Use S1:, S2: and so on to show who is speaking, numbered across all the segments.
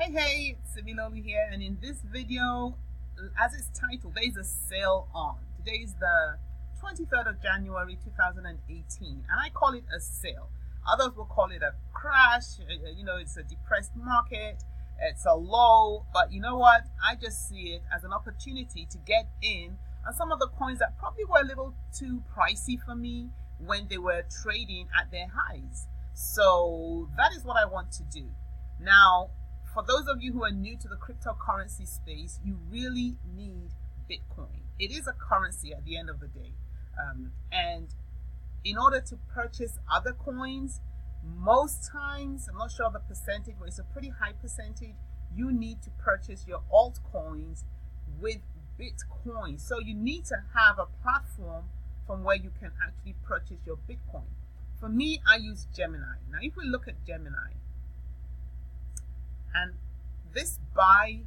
S1: Hey, it's Simi Lolu here, and in this video, as it's titled, there is a sale on. Today is the 23rd of January 2018, and I call it a sale. Others will call it a crash. It's a depressed market, it's a low, but you know what? I just see it as an opportunity to get in on some of the coins that probably were a little too pricey for me when they were trading at their highs. So that is what I want to do. Now, for those of you who are new to the cryptocurrency space, you really need Bitcoin. It is a currency at the end of the day. And in order to purchase other coins, most times, I'm not sure the percentage, but it's a pretty high percentage, you need to purchase your altcoins with Bitcoin. So you need to have a platform from where you can actually purchase your Bitcoin. For me, I use Gemini. Now, if we look at Gemini, and this buy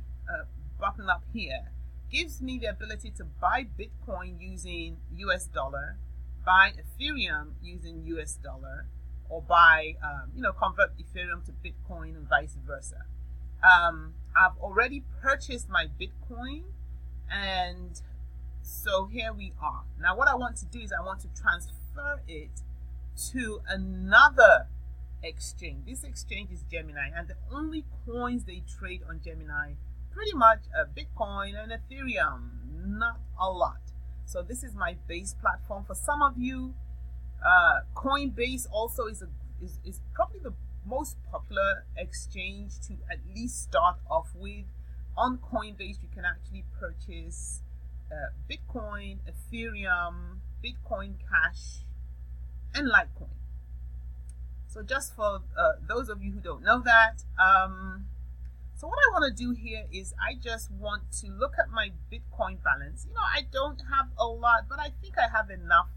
S1: button up here gives me the ability to buy Bitcoin using US dollar, buy Ethereum using US dollar, or buy, convert Ethereum to Bitcoin and vice versa. I've already purchased my Bitcoin, and so here we are. Now, what I want to do is I want to transfer it to another exchange. This exchange is Gemini, and the only coins they trade on Gemini pretty much Bitcoin and Ethereum, not a lot. So this is my base platform. For some of you, Coinbase also is probably the most popular exchange to at least start off with. On Coinbase, you can actually purchase Bitcoin, Ethereum, Bitcoin Cash, and Litecoin. So just for those of you who don't know that, so what I want to do here is I just want to look at my Bitcoin balance. I don't have a lot, but I think I have enough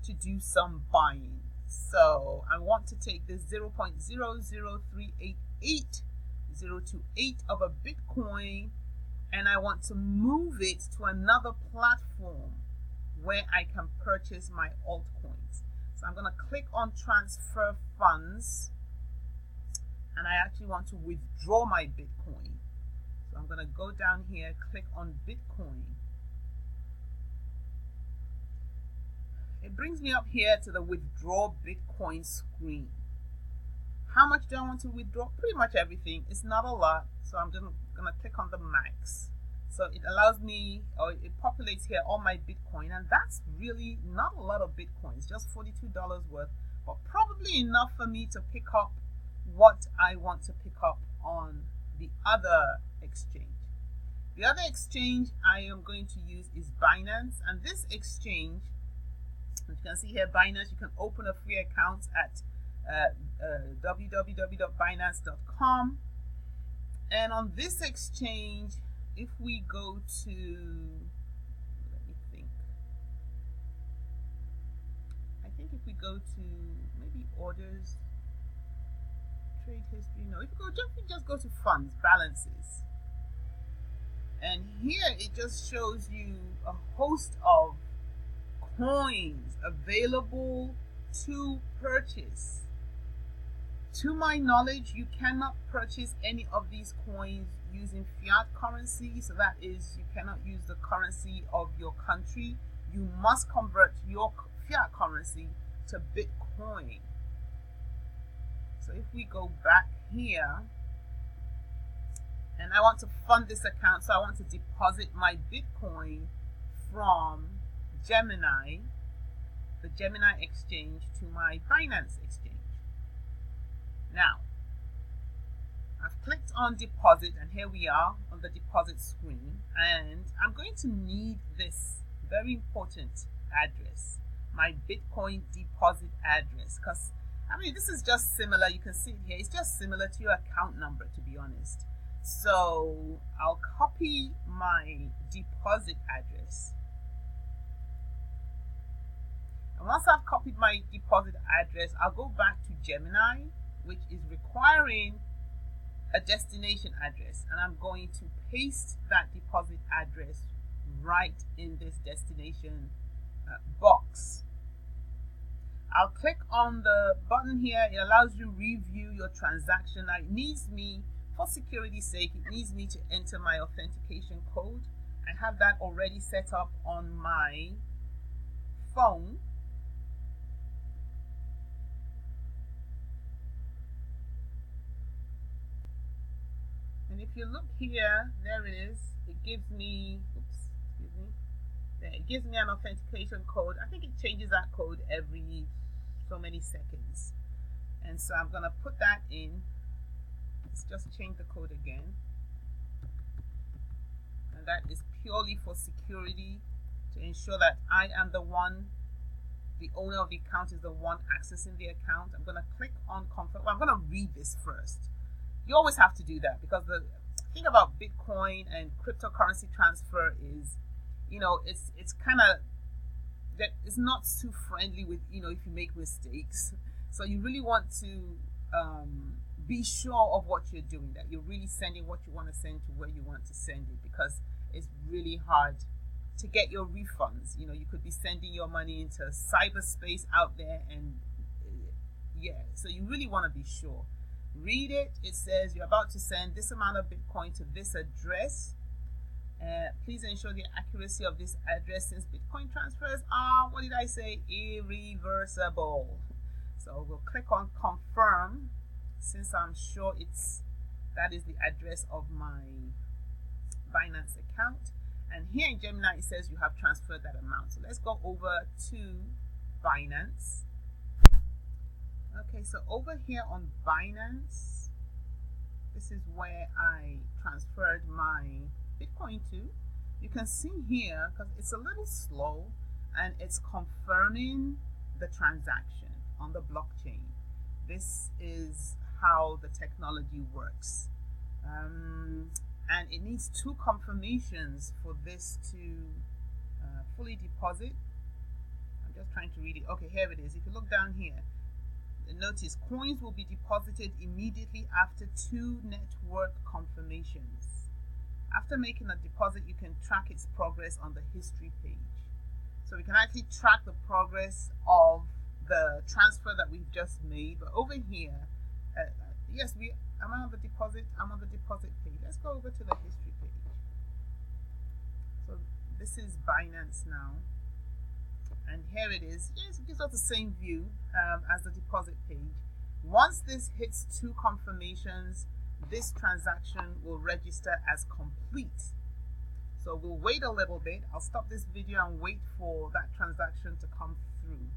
S1: to do some buying. So I want to take this 0.00388 of a Bitcoin, and I want to move it to another platform where I can purchase my altcoins. So I'm going to click on transfer funds, and I actually want to withdraw my Bitcoin. So I'm going to go down here, click on Bitcoin. It brings me up here to the withdraw Bitcoin screen. How much do I want to withdraw? Pretty much everything. It's not a lot, so I'm going to click on the max. So it allows me, or it populates here all my Bitcoin, and that's really not a lot of Bitcoins, just $42 worth, but probably enough for me to pick up what I want to pick up on the other exchange. The other exchange I am going to use is Binance, and this exchange, as you can see here, Binance, you can open a free account at www.binance.com, and on this exchange, if we go to, let me think, I think if we go to maybe orders, trade history, no, if we just go to funds, balances, and here it just shows you a host of coins available to purchase. To my knowledge, you cannot purchase any of these coins using fiat currency. So that is, you cannot use the currency of your country. You must convert your fiat currency to Bitcoin. So if we go back here, and I want to fund this account, so I want to deposit my Bitcoin from Gemini, the Gemini exchange, to my Binance exchange. Now, I've clicked on deposit, and here we are on the deposit screen, and I'm going to need this very important address, my Bitcoin deposit address, because this is just similar. You can see it here. It's just similar to your account number, to be honest. So I'll copy my deposit address. And once I've copied my deposit address, I'll go back to Gemini, which is requiring a destination address, and I'm going to paste that deposit address right in this destination box. I'll click on the button here. It allows you to review your transaction. Now, it needs me for security's sake, it needs me to enter my authentication code. I have that already set up on my phone. And if you look here, there it is. It gives me, oops, excuse me. There, it gives me an authentication code. I think it changes that code every so many seconds. And so I'm going to put that in. Let's just change the code again. And that is purely for security, to ensure that I am the one, the owner of the account is the one accessing the account. I'm going to click on confirm. Well, I'm going to read this first. You always have to do that, because the thing about Bitcoin and cryptocurrency transfer is, you know, it's kind of that it's not too friendly with, you know, if you make mistakes. So you really want to be sure of what you're doing, that you're really sending what you want to send to where you want to send it, because it's really hard to get your refunds. You know, you could be sending your money into cyberspace out there, and yeah, so you really want to be sure. Read it. It says you're about to send this amount of Bitcoin to this address. Please ensure the accuracy of this address, since Bitcoin transfers are, what did I say, irreversible. So we'll click on confirm, since I'm sure that is the address of my Binance account. And here in Gemini it says you have transferred that amount. So let's go over to Binance. Okay, so over here on Binance, this is where I transferred my Bitcoin to. You can see here, because it's a little slow, and it's confirming the transaction on the blockchain. This is how the technology works. And it needs 2 confirmations for this to fully deposit. I'm just trying to read it. Okay, here it is. If you look down here, notice coins will be deposited immediately after 2 network confirmations. After making a deposit, you can track its progress on the history page. So we can actually track the progress of the transfer that we've just made. But over here, yes, I'm on the deposit. I'm on the deposit page. Let's go over to the history page. So this is Binance now. And here it is. Yes, it gives us the same view as the deposit page. Once this hits 2 confirmations, this transaction will register as complete. So we'll wait a little bit. I'll stop this video and wait for that transaction to come through.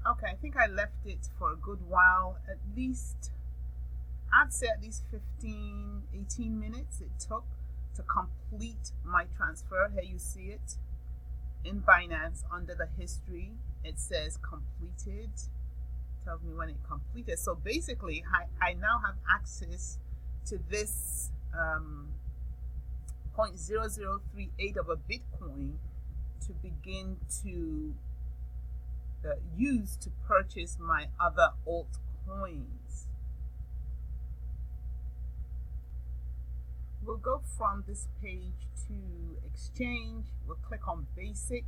S1: Okay, I think I left it for a good while. I'd say at least 15, 18 minutes it took to complete my transfer. Here you see it. In Binance, under the history, it says completed. Tells me when it completed. So basically, I now have access to this 0.0038 of a Bitcoin to begin to use to purchase my other altcoins. We'll go from this page to exchange. We'll click on basic.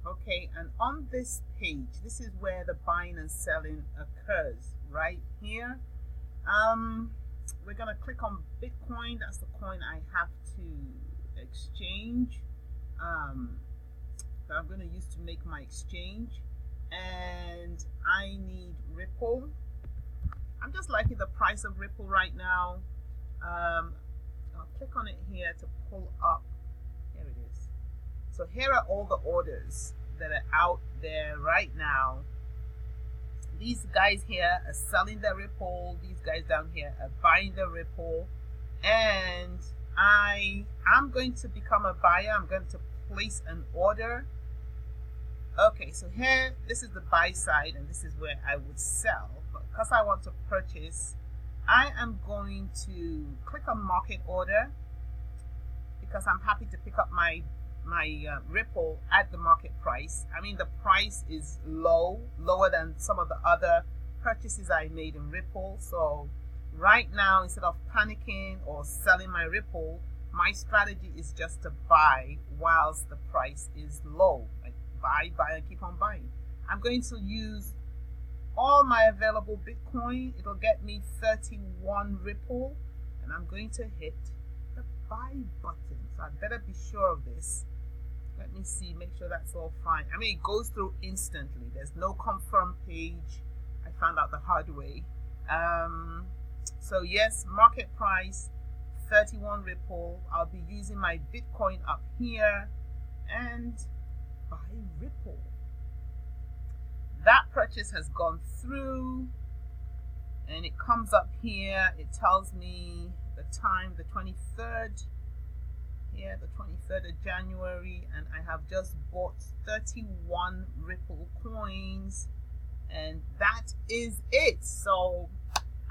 S1: Okay, and on this page, this is where the buying and selling occurs, right here. We're gonna click on Bitcoin. That's the coin I have to exchange. That I'm going to use to make my exchange, and I need Ripple. I'm just liking the price of Ripple right now. I'll click on it here to pull up. Here it is. So here are all the orders that are out there right now. These guys here are selling the Ripple. These guys down here are buying the Ripple, and I'm going to become a buyer. I'm going to place an order. Okay, so here, this is the buy side, and this is where I would sell. But because I want to purchase, I am going to click on market order, because I'm happy to pick up my Ripple at the market price. I mean, the price is lower than some of the other purchases I made in Ripple. So right now, instead of panicking or selling my Ripple, my strategy is just to buy whilst the price is low. Like buy and keep on buying. I'm going to use all my available Bitcoin. It'll get me 31 Ripple, and I'm going to hit the buy button. So I'd better be sure of this. Let me see, make sure that's all fine. I mean, it goes through instantly. There's no confirm page. I found out the hard way. So yes, market price 31 Ripple. I'll be using my Bitcoin up here and buy Ripple. That purchase has gone through, and it comes up here. It tells me the time, the 23rd. Here, the 23rd of January, and I have just bought 31 Ripple coins, and that is it. So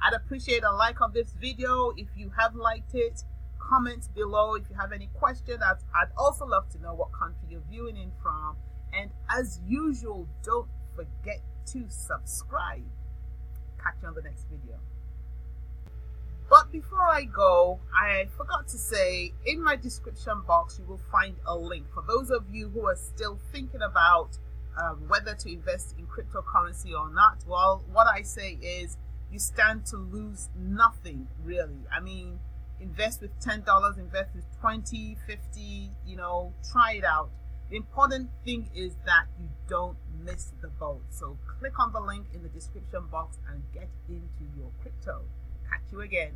S1: I'd appreciate a like on this video. If you have liked it, comment below. If you have any questions, I'd also love to know what country you're viewing in from. And as usual, don't forget to subscribe. Catch you on the next video. But before I go, I forgot to say, in my description box, you will find a link. For those of you who are still thinking about whether to invest in cryptocurrency or not, well, what I say is you stand to lose nothing, really. I mean, invest with $10, invest with 20, 50, try it out. The important thing is that you don't miss the boat. So click on the link in the description box and get into your crypto. Catch you again.